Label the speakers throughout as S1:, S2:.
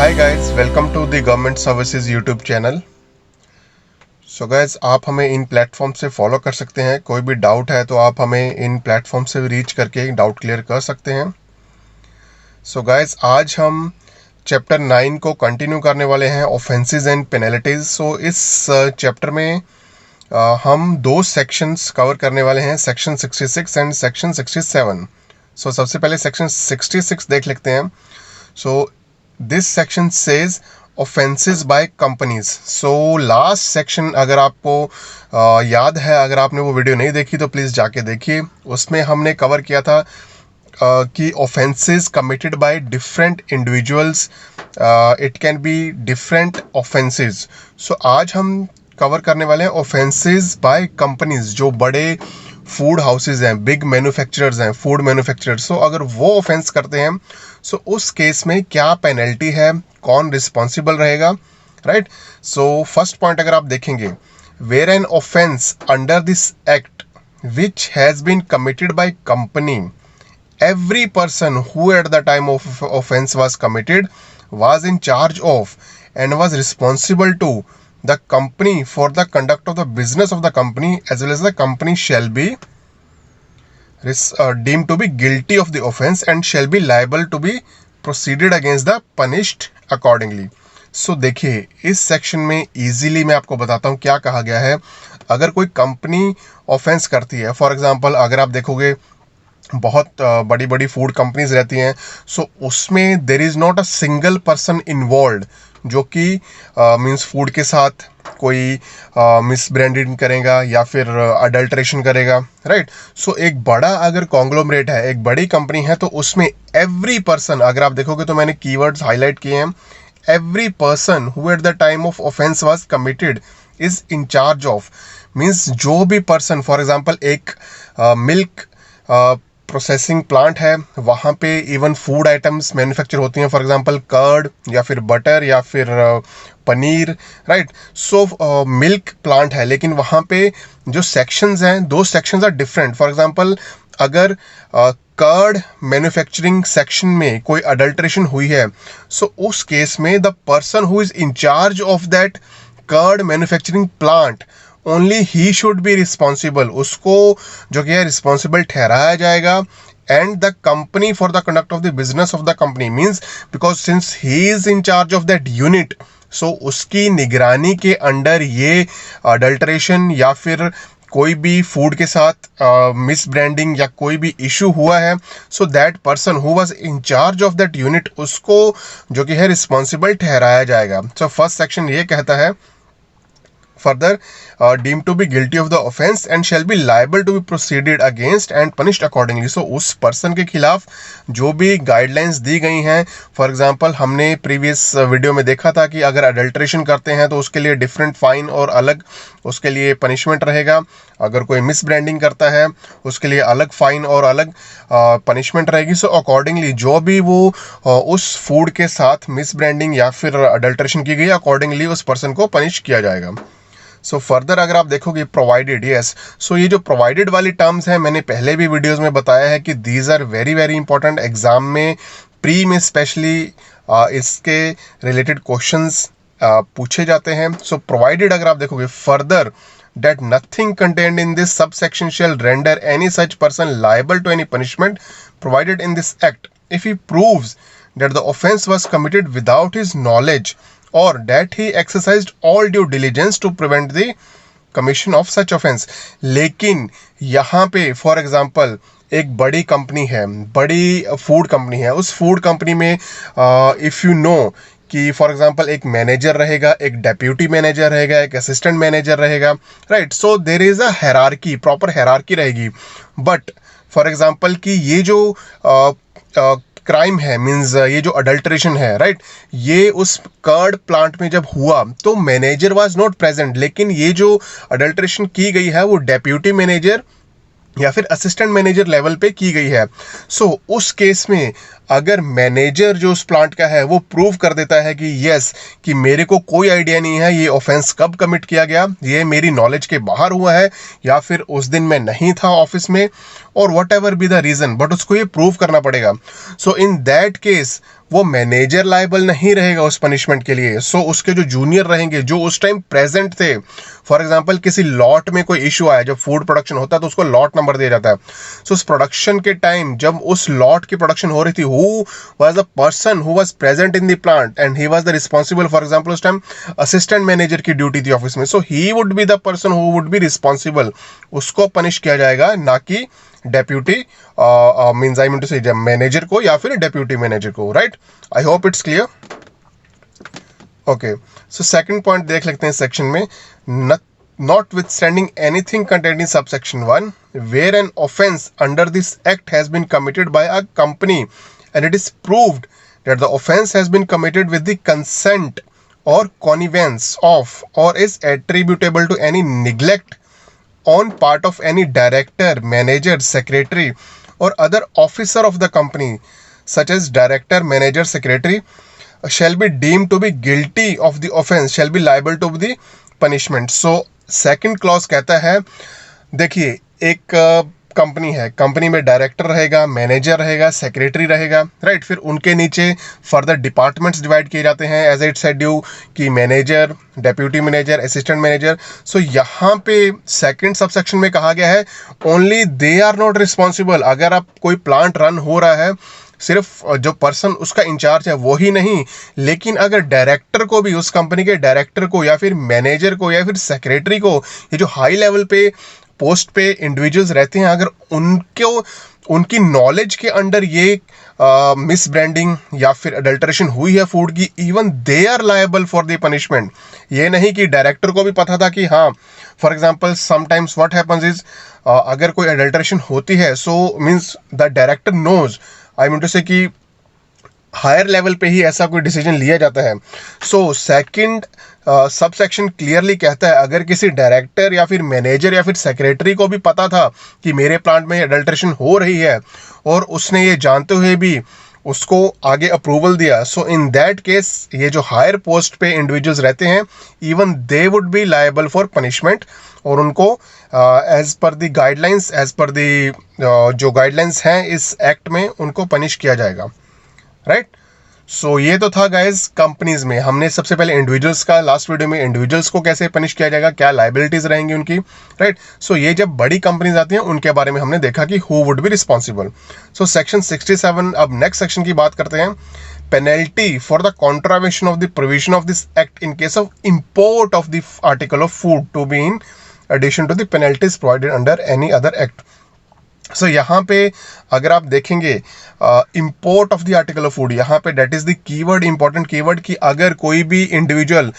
S1: Hi guys, welcome to the government services YouTube channel. So guys, आप हमें इन platform से follow कर सकते हैं। कोई भी डाउट है तो आप हमें इन प्लेटफॉर्म से रीच करके डाउट क्लियर कर सकते हैं। सो गाइस, आज हम चैप्टर 9 को कंटिन्यू करने वाले हैं, ऑफेंसेस एंड पेनल्टीज। सो इस चैप्टर में हम दो सेक्शंस कवर करने वाले हैं, सेक्शन 66 एंड सेक्शन 67। सो सबसे पहले सेक्शन 66 देख लेते हैं। So this section says offenses by companies. So last section अगर आपको याद है, अगर आपने वो वीडियो नहीं देखी तो प्लीज़ जाके देखिए। उसमें हमने कवर किया था कि offenses committed by different individuals, it can be different offenses. So आज हम कवर करने वाले हैं offenses by companies, जो बड़े फूड हाउसेज हैं, बिग मैन्युफैक्चरर्स हैं, फूड मैन्युफैक्चरर्स। सो अगर वो ऑफेंस करते हैं सो उस केस में क्या पेनल्टी है, कौन रिस्पॉन्सिबल रहेगा, राइट। सो फर्स्ट पॉइंट अगर आप देखेंगे, where an offence under this act which has been committed by company, every person who at the time of offense was committed was in charge of and was responsible to the company for the conduct of the business of the company, as well as the company shall be deemed to be guilty of the offense and shall be liable to be proceeded against the punished accordingly. So देखिए, इस section में easily मैं आपको बताता हूँ क्या कहा गया है। अगर कोई कंपनी ऑफेंस करती है, फॉर एग्जांपल अगर आप देखोगे बहुत बड़ी बड़ी फूड कंपनीज रहती हैं, सो उसमें there is not a single person involve जो कि मीन्स फूड के साथ कोई मिस ब्रांडिंग करेगा या फिर अडल्ट्रेशन करेगा, राइट। सो एक बड़ा अगर कॉन्ग्लोमरेट है, एक बड़ी कंपनी है, तो उसमें एवरी पर्सन, अगर आप देखोगे तो मैंने कीवर्ड्स हाईलाइट किए हैं, every person who at the time of offence was committed is in charge of, means जो भी पर्सन, फॉर एग्जांपल एक मिल्क प्रोसेसिंग प्लांट है, वहाँ पे इवन फूड आइटम्स मैन्युफैक्चर होती हैं, फॉर एग्जांपल कर्ड या फिर बटर या फिर paneer, right. So milk plant है, लेकिन वहाँ पे जो सेक्शंस हैं, दो sections are different. For example अगर कर्ड मैन्युफैक्चरिंग सेक्शन में कोई अडल्ट्रेशन हुई है, सो उस केस में the person who is in charge of that curd manufacturing plant, only he should be responsible, उसको जो कि है रिस्पॉन्सिबल ठहराया जाएगा। And the company for the conduct of the business of the company, means because since he is in charge of that unit, so उसकी निगरानी के under ये अडल्ट्रेशन या फिर कोई भी फूड के साथ मिस ब्रांडिंग या कोई भी इशू हुआ है, so that person who was in charge of that unit, उसको जो कि है रिस्पॉन्सिबल ठहराया जाएगा। सो फर्स्ट सेक्शन ये कहता है, further deemed to be guilty of the offense and shall be liable to be proceeded against and punished accordingly. So उस पर्सन के खिलाफ जो भी गाइडलाइंस दी गई हैं, फॉर एग्जांपल हमने प्रीवियस वीडियो में देखा था कि अगर अडल्ट्रेशन करते हैं तो उसके लिए डिफरेंट फाइन और अलग उसके लिए पनिशमेंट रहेगा, अगर कोई मिस ब्रांडिंग करता है उसके लिए अलग फाइन और अलग पनिशमेंट रहेगी। सो अकॉर्डिंगली जो भी वो उस फूड के साथ मिस ब्रांडिंग या फिर अडल्ट्रेशन की गई, अकॉर्डिंगली उस पर्सन को पनिश किया जाएगा। सो फर्दर अगर आप देखोगे प्रोवाइडेड, यस, सो ये जो प्रोवाइडेड वाली टर्म्स हैं, मैंने पहले भी वीडियोस में बताया है कि these are very very important. Exam में प्री में स्पेशली इसके रिलेटेड क्वेश्चंस पूछे जाते हैं। सो प्रोवाइडेड अगर आप देखोगे, further that nothing contained in this subsection shall render any such person liable to any punishment provided in this act if he proves that the offence was committed without his knowledge or that he exercised all due diligence to prevent the commission of such offence। लेकिन यहाँ पे for example एक बड़ी company है, बड़ी food company है, उस food company में इफ़ यू नो कि फॉर एग्जांपल एक मैनेजर रहेगा, एक डेप्यूटी मैनेजर रहेगा, एक असिस्टेंट मैनेजर रहेगा, right. So there is a hierarchy, proper hierarchy रहेगी। बट फॉर एग्जांपल कि ये जो क्राइम है, मीन्स ये जो अडल्ट्रेशन है, राइट, ये उस कर्ड प्लांट में जब हुआ तो मैनेजर वाज नॉट प्रेजेंट, लेकिन ये जो अडल्ट्रेशन की गई है वो डेप्यूटी मैनेजर या फिर असिस्टेंट मैनेजर लेवल पे की गई है। सो उस केस में अगर मैनेजर जो उस प्लांट का है वो प्रूव कर देता है कि यस, कि मेरे को कोई आइडिया नहीं है ये ऑफेंस कब कमिट किया गया, ये मेरी नॉलेज के बाहर हुआ है या फिर उस दिन मैं नहीं था ऑफिस में, और what ever be the reason, but उसको ये प्रूव करना पड़ेगा। सो इन दैट केस वो मैनेजर लायबल नहीं रहेगा उस पनिशमेंट के लिए। सो उसके जो जूनियर रहेंगे जो उस टाइम प्रेजेंट थे, फॉर एग्जांपल किसी लॉट में कोई इशू आया, जब फूड प्रोडक्शन होता है तो उसको लॉट नंबर दिया जाता है। सो उस प्रोडक्शन के टाइम जब उस लॉट की प्रोडक्शन हो रही थी, who was the person who was present in the plant and he was the responsible, for example उस टाइम असिस्टेंट मैनेजर की ड्यूटी थी ऑफिस में, so he would be the person who would be responsible, उसको punish किया जाएगा, ना कि deputy means I mean to say manager को या फिर डेप्यूटी मैनेजर को, right. I hope it's clear. Okay, so second point देख लेते हैं सेक्शन में, notwithstanding anything contained in subsection 1 where an offence under this act has been committed by a company and it is proved that the offence has been committed with the consent or connivance of or is attributable to any neglect on part of any director, manager, secretary or other officer of the company such as director, manager, secretary shall be deemed to be guilty of the offence, shall be liable to the punishment. So second clause कहता है, देखिए एक company है, company में director रहेगा, manager रहेगा, secretary रहेगा, right. फिर उनके नीचे फर्दर डिपार्टमेंट्स डिवाइड किए जाते हैं, एज इट सेड यू कि manager, deputy manager, assistant manager. So यहाँ पे सेकंड सबसेक्शन में कहा गया है only they are not responsible. अगर आप कोई प्लांट रन हो रहा है, सिर्फ जो पर्सन उसका इंचार्ज है वो ही नहीं, लेकिन अगर डायरेक्टर को भी, उस कंपनी के डायरेक्टर को या फिर मैनेजर को या फिर सेक्रेटरी को, ये जो हाई लेवल पे पोस्ट पे इंडिविजुअल्स रहते हैं, अगर उनको उनकी नॉलेज के अंडर ये मिस ब्रांडिंग या फिर अडल्ट्रेशन हुई है फूड की, even they are liable for the punishment. ये नहीं कि डायरेक्टर को भी पता था कि हाँ, for example sometimes what happens is, अगर कोई अडल्ट्रेशन होती है so means the director knows, I mean to say कि हायर लेवल पे ही ऐसा कोई डिसीजन लिया जाता है। सो सेकंड सबसेक्शन क्लियरली कहता है अगर किसी डायरेक्टर या फिर मैनेजर या फिर सेक्रेटरी को भी पता था कि मेरे प्लांट में अडल्ट्रेशन हो रही है और उसने ये जानते हुए भी उसको आगे अप्रूवल दिया, सो इन दैट केस ये जो हायर पोस्ट पे इंडिविजुअल्स रहते हैं, even they would be liable for punishment, और उनको as per the guidelines, as per the जो गाइडलाइंस हैं इस एक्ट में, उनको पनिश किया जाएगा, राइट। सो ये तो था गाइज कंपनीज में। हमने सबसे पहले इंडिविजुअल्स का, लास्ट वीडियो में इंडिविजुअल्स को कैसे पनिश किया जाएगा, क्या लाइबिलिटीज रहेंगी उनकी, राइट। सो ये जब बड़ी कंपनीज आती हैं उनके बारे में हमने देखा कि who would be responsible. So section 67, अब नेक्स्ट सेक्शन की बात करते हैं, penalty for the contravention of the provision of this act in case of import of the article of food to be in addition to the penalties provided under any other act. So यहाँ पे अगर आप देखेंगे import of the article of food, यहाँ पे that is the keyword, important keyword, कि अगर कोई भी इंडिविजुअल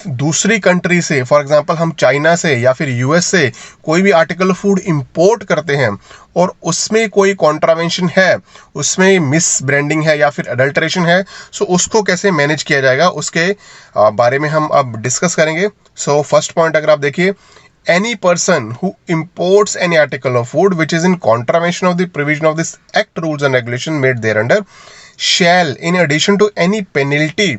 S1: दूसरी कंट्री से, फॉर एग्जांपल हम चाइना से या फिर यूएस से कोई भी आर्टिकल ऑफ फूड इंपोर्ट करते हैं और उसमें कोई कॉन्ट्रावेंशन है, उसमें मिस ब्रांडिंग है या फिर अडल्ट्रेशन है, सो उसको कैसे मैनेज किया जाएगा उसके बारे में हम अब डिस्कस करेंगे। सो फर्स्ट पॉइंट अगर आप देखिए, any person who imports any article of food which is in contravention of the provision of this act, rules and regulation made thereunder, shall, in addition to any penalty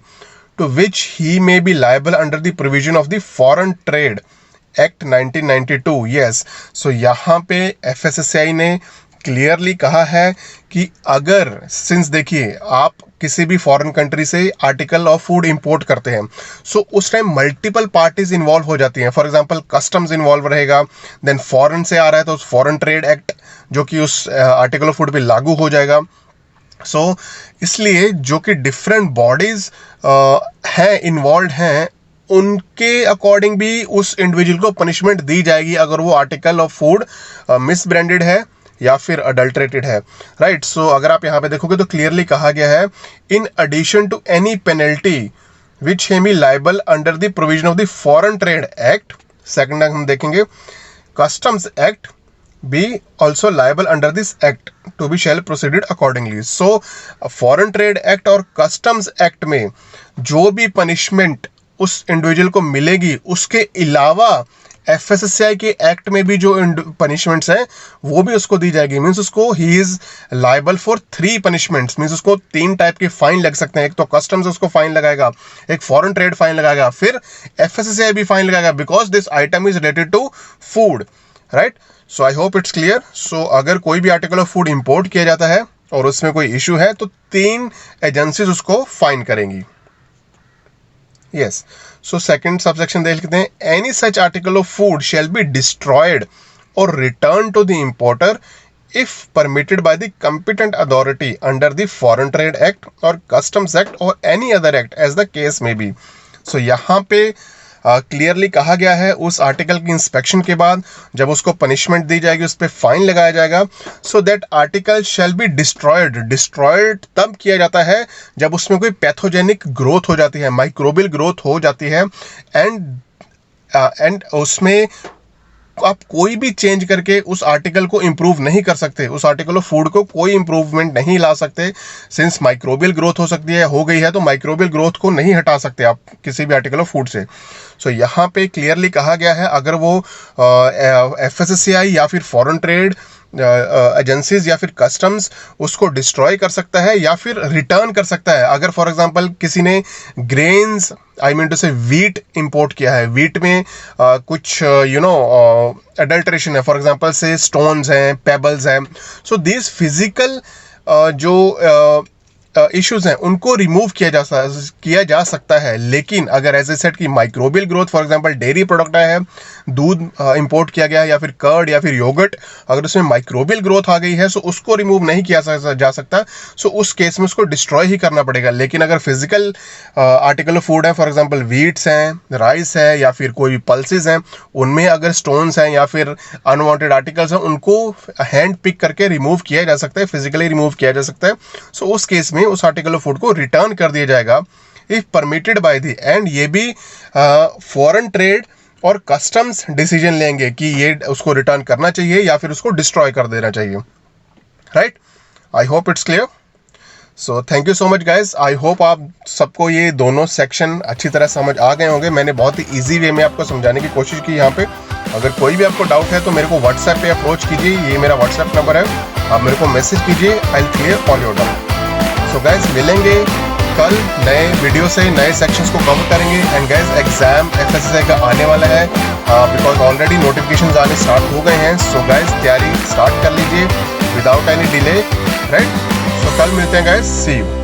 S1: to which he may be liable under the provision of the Foreign Trade Act 1992, yes, so यहाँ पे FSSAI ने clearly कहा है कि अगर, since देखिए आप किसी भी फॉरेन कंट्री से आर्टिकल ऑफ फूड इंपोर्ट करते हैं, सो उस टाइम मल्टीपल पार्टीज इन्वॉल्व हो जाती हैं। फॉर एग्जांपल कस्टम्स इन्वॉल्व रहेगा, देन फॉरेन से आ रहा है तो फॉरेन ट्रेड एक्ट जो कि उस आर्टिकल ऑफ फूड पे लागू हो जाएगा। सो इसलिए जो कि डिफरेंट बॉडीज हैं इन्वॉल्व हैं, उनके अकॉर्डिंग भी उस इंडिविजुअल को पनिशमेंट दी जाएगी अगर वो article of food miss branded है या फिर अडल्ट्रेटेड है, राइट। सो अगर आप यहाँ पे देखोगे तो क्लियरली कहा गया है, in addition to any penalty which he be liable under the provision of the foreign trade act. Second हम देखेंगे, customs act be also liable under this act to be shall proceeded accordingly. So foreign trade act और customs act में जो भी punishment उस individual को मिलेगी, उसके अलावा FSSAI के एक्ट में भी जो पनिशमेंट्स हैं वो भी उसको दी जाएगी। मीन्स उसको he is liable for 3 punishments, means उसको 3 टाइप के फाइन लग सकते हैं। एक तो कस्टम्स उसको फाइन लगाएगा, एक फॉरेन ट्रेड फाइन लगाएगा, फिर FSSAI भी फाइन लगाएगा, because this item is related to food, right. So I hope it's clear. So अगर कोई भी आर्टिकल ऑफ फूड इंपोर्ट किया जाता है और उसमें कोई इशू है तो 3 एजेंसीज उसको फाइन करेंगी। यस, सो सेकंड सबसेक्शन देख लेते हैं। Any such article of food shall be destroyed और return to the importer if permitted by the competent authority under the Foreign Trade Act or Customs Act or any other act as the case may be। So यहाँ पे clearly कहा गया है उस article की inspection के बाद जब उसको पनिशमेंट दी जाएगी, उस पर फाइन लगाया जाएगा। So that article shell be destroyed. Destroyed तब किया जाता है जब उसमें कोई पैथोजेनिक ग्रोथ हो जाती है, माइक्रोबियल ग्रोथ हो जाती है, एंड उसमें आप कोई भी चेंज करके उस आर्टिकल को इंप्रूव नहीं कर सकते, उस आर्टिकल ऑफ फूड को कोई इंप्रूवमेंट नहीं ला सकते। सिंस माइक्रोबियल ग्रोथ हो सकती है, हो गई है, तो माइक्रोबियल ग्रोथ को नहीं हटा सकते आप किसी भी आर्टिकल ऑफ फूड से। सो यहाँ पे क्लियरली कहा गया है अगर वो FSSAI या फिर फॉरेन ट्रेड एजेंसीज या फिर कस्टम्स उसको डिस्ट्रॉय कर सकता है या फिर रिटर्न कर सकता है। अगर फॉर एग्जांपल किसी ने ग्रेन्स, आई मीन टू से वीट इंपोर्ट किया है, वीट में कुछ एडल्ट्रेशन है, फॉर एग्जांपल से स्टोन्स हैं, पेबल्स हैं, सो दिस फिजिकल जो इश्यूज हैं उनको रिमूव किया जा सकता है। लेकिन अगर एज ए सेट की microbial growth, for example dairy product है, दूध इंपोर्ट किया गया है या फिर कर्ड या फिर योगर्ट, अगर उसमें माइक्रोबियल ग्रोथ आ गई है सो उसको रिमूव नहीं किया जा सकता। सो उस केस में उसको डिस्ट्रॉय ही करना पड़ेगा। लेकिन अगर फिजिकल आर्टिकल ऑफ फूड है, फॉर एग्जांपल वीट्स हैं, राइस है या फिर कोई भी पल्सेस हैं, उनमें अगर स्टोन्स हैं या फिर अनवांटेड आर्टिकल्स हैं, उनको हैंड पिक करके रिमूव किया जा सकता है, फिजिकली रिमूव किया जा सकता है। सो उस केस में उस आर्टिकल ऑफ फूड को रिटर्न कर दिया जाएगा if permitted by the, and ये भी फॉरेन ट्रेड और कस्टम्स डिसीजन लेंगे कि ये उसको रिटर्न करना चाहिए या फिर उसको डिस्ट्रॉय कर देना चाहिए। Right, I hope it's clear. So thank you so much guys. I hope आप सबको ये दोनों सेक्शन अच्छी तरह समझ आ गए होंगे। मैंने बहुत ही ईजी वे में आपको समझाने की कोशिश की यहाँ पे। अगर कोई भी आपको डाउट है तो मेरे को व्हाट्सएप पे अप्रोच कीजिए, ये मेरा व्हाट्सएप नंबर है, आप मेरे को मैसेज कीजिए, I will clear all your doubt. So guys मिलेंगे कल नए वीडियो से, नए सेक्शंस को कवर करेंगे। एंड गाइज एग्जाम FSSAI का आने वाला है बिकॉज ऑलरेडी नोटिफिकेशंस आने स्टार्ट हो गए हैं। सो गाइज तैयारी स्टार्ट कर लीजिए विदाउट एनी डिले। राइट, सो कल मिलते हैं गाइज, सी यू।